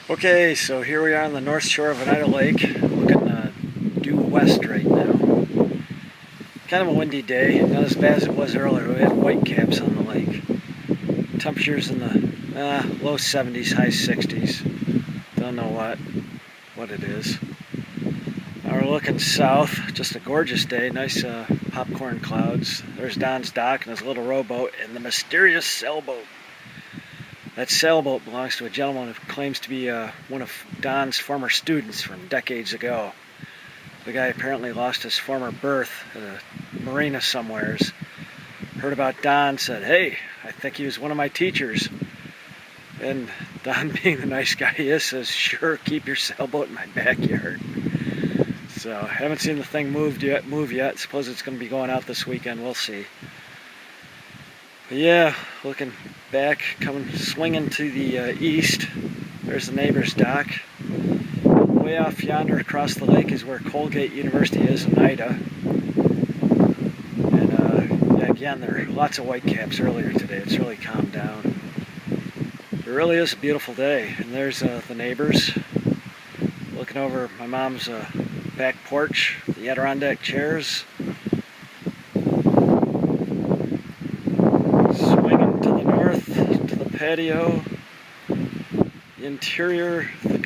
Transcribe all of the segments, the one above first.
Okay, so here we are on the north shore of Oneida Lake, looking due west right now. Kind of a windy day, not as bad as it was earlier. We had white caps on the lake. Temperatures in the low 70s, high 60s. Don't know what it is. Now we're looking south, just a gorgeous day, nice popcorn clouds. There's Don's dock and his little rowboat and the mysterious sailboat. That sailboat belongs to a gentleman who claims to be one of Don's former students from decades ago. The guy apparently lost his former berth at a marina somewheres. Heard about Don, said, "Hey, I think he was one of my teachers." And Don, being the nice guy he is, says, "Sure, keep your sailboat in my backyard." So, haven't seen the thing move yet. Suppose it's going to be going out this weekend. We'll see. But yeah, looking back, coming swinging to the east. There's the neighbor's dock. Way off yonder across the lake is where Colgate University is in Oneida. And yeah, again, there are lots of whitecaps earlier today. It's really calmed down. It really is a beautiful day. And there's the neighbors. Looking over my mom's back porch, the Adirondack chairs. Swinging to the north, to the patio, the interior, the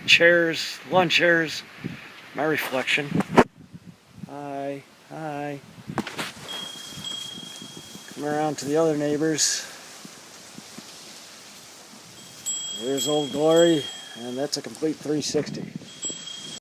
chairs, lawn chairs, my reflection. Hi. Come around to the other neighbors. There's Old Glory, and that's a complete 360.